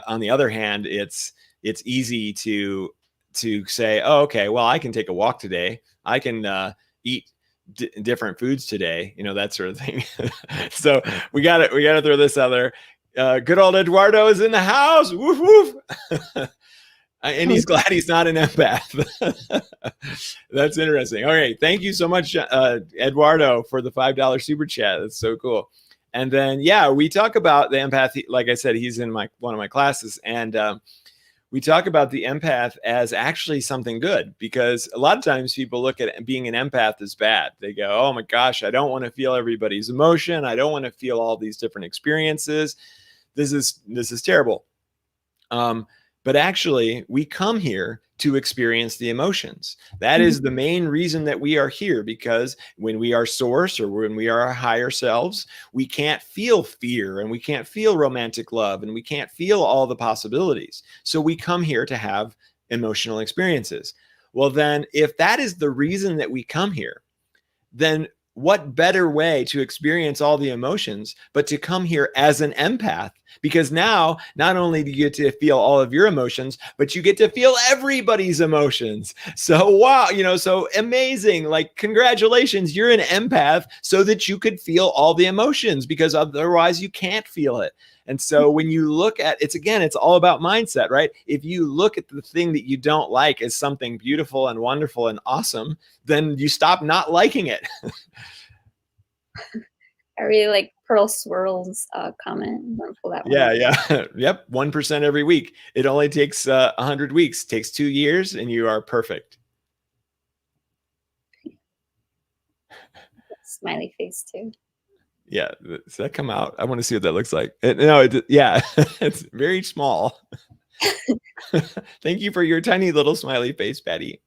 on the other hand, it's easy to say, oh, okay, well, I can take a walk today. I can eat different foods today, that sort of thing. So we got to throw this other. Good old Eduardo is in the house. Woof woof. And he's glad he's not an empath. That's interesting. All right. Thank you so much, Eduardo, for the $5 super chat. That's so cool. And then, yeah, we talk about the empath. Like I said, he's in one of my classes. And we talk about the empath as actually something good, because a lot of times people look at being an empath as bad. They go, oh my gosh, I don't want to feel everybody's emotion. I don't want to feel all these different experiences. This is terrible. But actually, we come here to experience the emotions. That is the main reason that we are here, because when we are source, or when we are our higher selves, we can't feel fear, and we can't feel romantic love, and we can't feel all the possibilities. So we come here to have emotional experiences. Well, then, if that is the reason that we come here, then what better way to experience all the emotions but to come here as an empath? Because now, not only do you get to feel all of your emotions, but you get to feel everybody's emotions. So, wow, so amazing. Like, congratulations, you're an empath so that you could feel all the emotions, because otherwise you can't feel it. And so when you look at it's all about mindset, right? If you look at the thing that you don't like as something beautiful and wonderful and awesome, then you stop not liking it. I really like Pearl Swirl's comment. I'm gonna pull that one up. Yeah. Yep. 1% every week. It only takes 100 weeks. It takes 2 years and you are perfect. Smiley face too. Yeah. Does that come out? I want to see what that looks like. Yeah, it's very small. Thank you for your tiny little smiley face, Patty.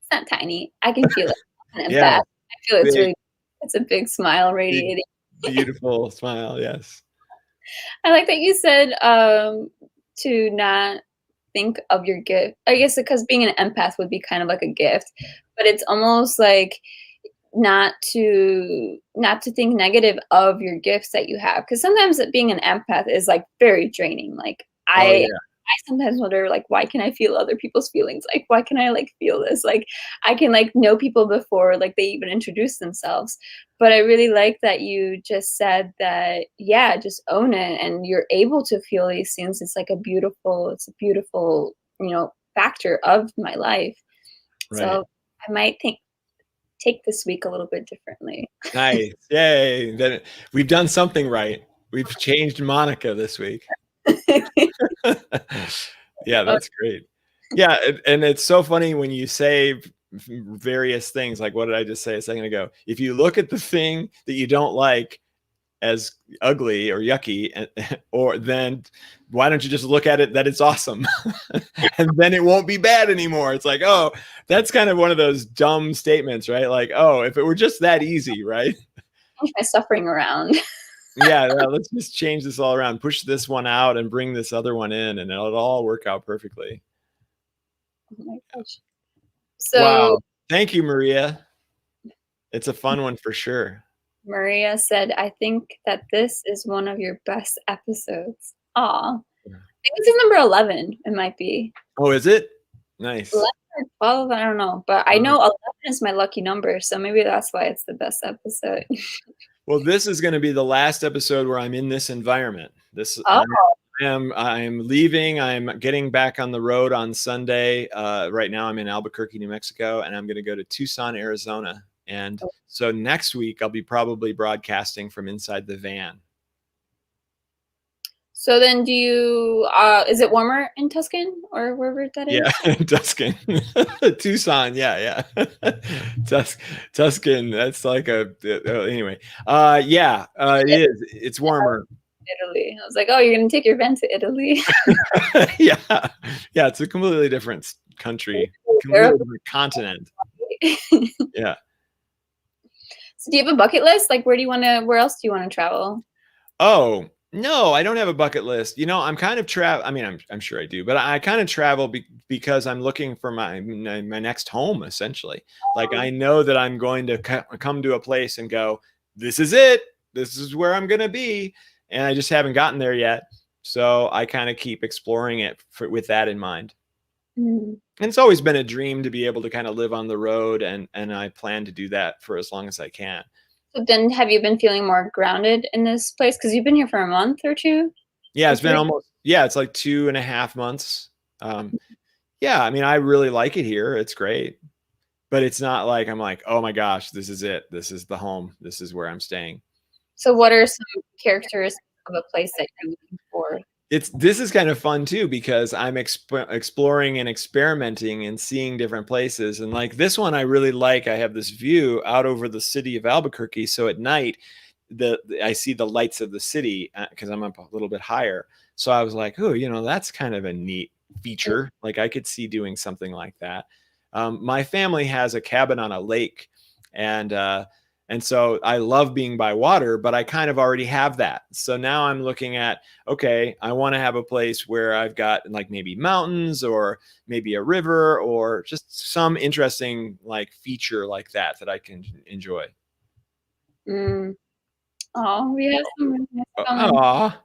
It's not tiny. I can feel it. Yeah. I feel it's a big smile radiating. Beautiful smile. Yes. I like that you said to not think of your gift. I guess because being an empath would be kind of like a gift, but it's almost like not to think negative of your gifts that you have, because sometimes being an empath is like very draining. Like I sometimes wonder, like, why can I feel other people's feelings? Like, why can I like feel this? Like, I can like know people before like they even introduce themselves. But I really like that you just said that, yeah, just own it, and you're able to feel these things. It's a beautiful, factor of my life. Right. So I might take this week a little bit differently. Nice. Yay. Then we've done something right. We've changed Monika this week. Yeah, that's great. Yeah, and it's so funny when you say various things, like what did I just say a second ago? If you look at the thing that you don't like as ugly or yucky, or then why don't you just look at it that it's awesome? And then it won't be bad anymore. It's like, oh, that's kind of one of those dumb statements, right? Like, oh, if it were just that easy, right? Change my suffering around. Yeah, let's just change this all around, push this one out and bring this other one in, and it'll all work out perfectly. Oh my gosh. So Wow. Thank you, Maria. It's a fun one for sure. Maria said, I think that this is one of your best episodes. Aw. I think this is number 11. It might be. Oh, is it? Nice. 11 or 12, I don't know. But I know 11 is my lucky number, so maybe that's why it's the best episode. Well, this is going to be the last episode where I'm in this environment. I'm leaving. I'm getting back on the road on Sunday. Right now I'm in Albuquerque, New Mexico, and I'm going to go to Tucson, Arizona. And so next week I'll be probably broadcasting from inside the van. So then do you, is it warmer in Tuscan or wherever that is? Yeah, Tuscan. Tucson, yeah. Tuscan, that's like anyway. It is. It's warmer. Italy. I was like, oh, you're going to take your van to Italy? Yeah, it's a completely different country, completely different continent. Yeah. So do you have a bucket list? Like, where else do you want to travel? Oh, no, I don't have a bucket list. I'm kind of I'm sure I do, but I kind of travel because I'm looking for my next home, essentially. Like, I know that I'm going to come to a place and go, this is it. This is where I'm going to be. And I just haven't gotten there yet. So I kind of keep exploring it with that in mind. And it's always been a dream to be able to kind of live on the road, and I plan to do that for as long as I can. So then have you been feeling more grounded in this place? Because you've been here for a month or two? Yeah, it's been it's like 2.5 months. Yeah, I mean, I really like it here. It's great. But it's not like I'm like, oh my gosh, this is it. This is the home. This is where I'm staying. So what are some characteristics of a place that you're looking for? This is kind of fun too, because I'm exploring and experimenting and seeing different places. And like this one, I really like. I have this view out over the city of Albuquerque. So at night, I see the lights of the city because I'm up a little bit higher. So I was like, oh, that's kind of a neat feature. Like I could see doing something like that. My family has a cabin on a lake, and so I love being by water, but I kind of already have that. So now I'm looking at, okay, I want to have a place where I've got like maybe mountains or maybe a river or just some interesting like feature like that I can enjoy. Oh, we have some. Aw.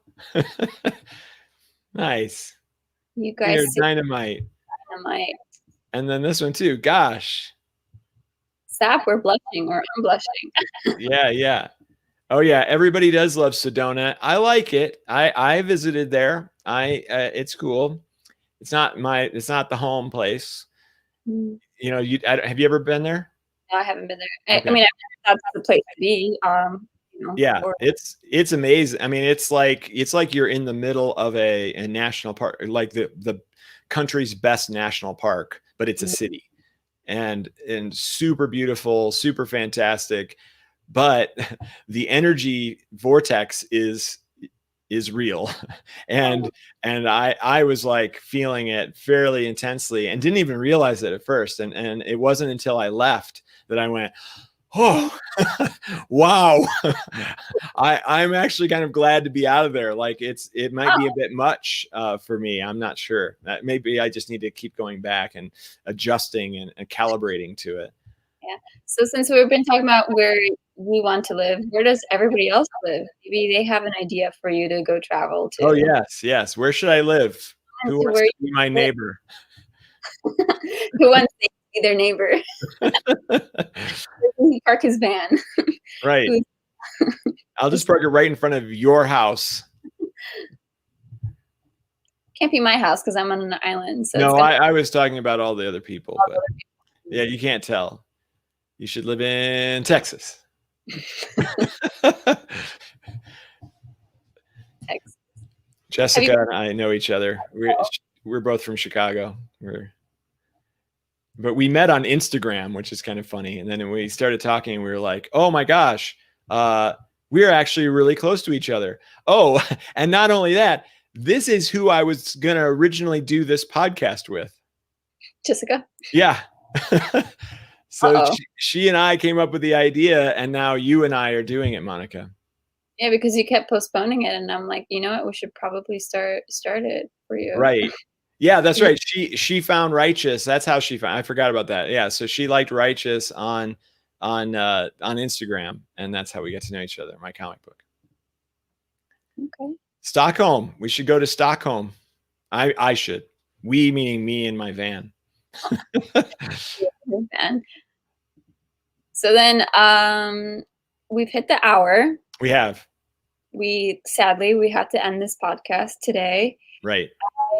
Nice. You guys see dynamite. And then this one too. Gosh. Stop, we're blushing, or I'm blushing. Yeah. Oh yeah, everybody does love Sedona. I like it. I visited there. It's cool. It's not the home place. Have you ever been there? No, I haven't been there. Okay. I mean, that's the place to be. Yeah, it's amazing. I mean, it's like you're in the middle of a national park, like the country's best national park, but it's a city. And super beautiful, super fantastic, but the energy vortex is real. And I was like feeling it fairly intensely and didn't even realize it at first. And it wasn't until I left that I went, oh, wow. I'm actually kind of glad to be out of there. Like it might be a bit much for me. I'm not sure. Maybe I just need to keep going back and adjusting and calibrating to it. Yeah. So since we've been talking about where we want to live, where does everybody else live? Maybe they have an idea for you to go travel to. Oh, yes. Where should I live? Who wants to be my neighbor? Who wants to be their neighbor? He park his van. Right. I'll just park it right in front of your house. Can't be my house because I'm on an island. So no, I was talking about all the other people. But yeah, you can't tell. You should live in Texas. Texas. Jessica and I know each other. We're both from Chicago. But we met on Instagram, which is kind of funny. And then we started talking, we were like, oh my gosh, we're actually really close to each other. Oh, and not only that, this is who I was going to originally do this podcast with. Jessica? Yeah. So Uh-oh. she and I came up with the idea, and now you and I are doing it, Monika. Yeah, because you kept postponing it, and I'm like, you know what? We should probably start it for you. Right. Yeah, that's right. She found Righteous. That's how she found. I forgot about that. Yeah, so she liked Righteous on Instagram, and that's how we get to know each other. My comic book. Okay. Stockholm. We should go to Stockholm. I should. We meaning me and my van. So then we've hit the hour. We have. Sadly we had to end this podcast today. Right.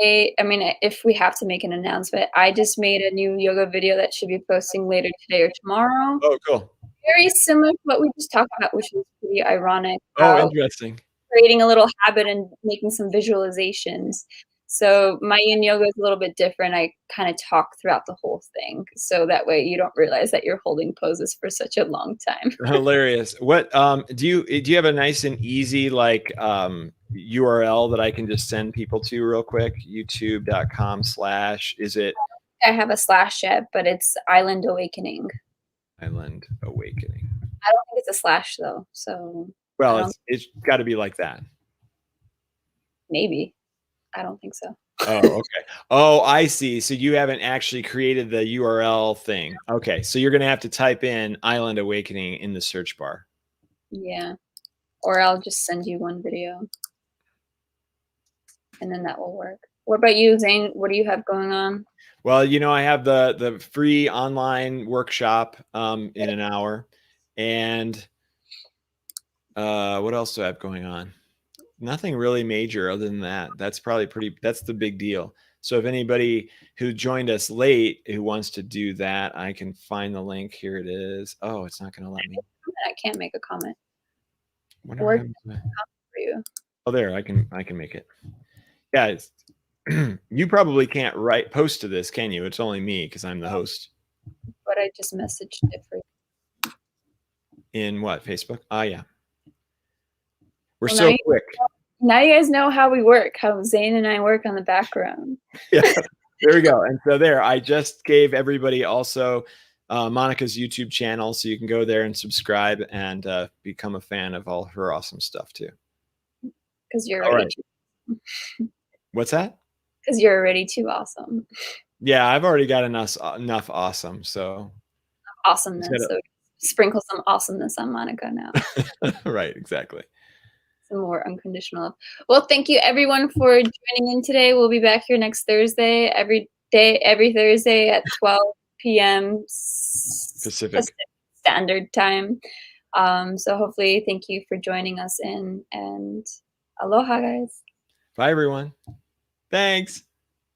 I mean, if we have to make an announcement, I just made a new yoga video that should be posting later today or tomorrow. Oh, cool. Very similar to what we just talked about, which is pretty ironic. Oh, interesting. Creating a little habit and making some visualizations. So my yin yoga is a little bit different. I kind of talk throughout the whole thing, so that way you don't realize that you're holding poses for such a long time. Hilarious. What do you have a nice and easy like URL that I can just send people to real quick? youtube.com/ is it? I have a slash yet, but it's Island Awakening. Island Awakening. I don't think it's a slash though. So well, it's got to be like that. Maybe. I don't think so. Oh, okay. Oh, I see. So you haven't actually created the URL thing. Okay. So you're going to have to type in Island Awakening in the search bar. Yeah. Or I'll just send you one video. And then that will work. What about you, Xane? What do you have going on? Well, you know, I have the free online workshop in an hour. And what else do I have going on? Nothing really major other than that. That's probably that's the big deal. So if anybody who joined us late who wants to do that, I can find the link. Here it is. Oh, it's not going to let me. I can't make a comment. Or for you. Oh, there, I can make it. Yeah, you probably can't post to this, can you? It's only me because I'm the host. But I just messaged it for you. In what, Facebook? Ah, yeah. We're so quick. Now you guys know how we work, how Xane and I work on the background. Yeah, there we go. And so there, I just gave everybody also Monika's YouTube channel, so you can go there and subscribe and become a fan of all her awesome stuff too. Because you're already What's that? Because you're already too awesome. Yeah, I've already got enough awesome. So awesomeness. So sprinkle some awesomeness on Monika now. Right, exactly. Some more unconditional. Well, thank you everyone for joining in today. We'll be back here next Thursday, every Thursday at 12 p.m. Pacific Standard Time. So hopefully, thank you for joining us in, and aloha, guys. Bye, everyone. Thanks.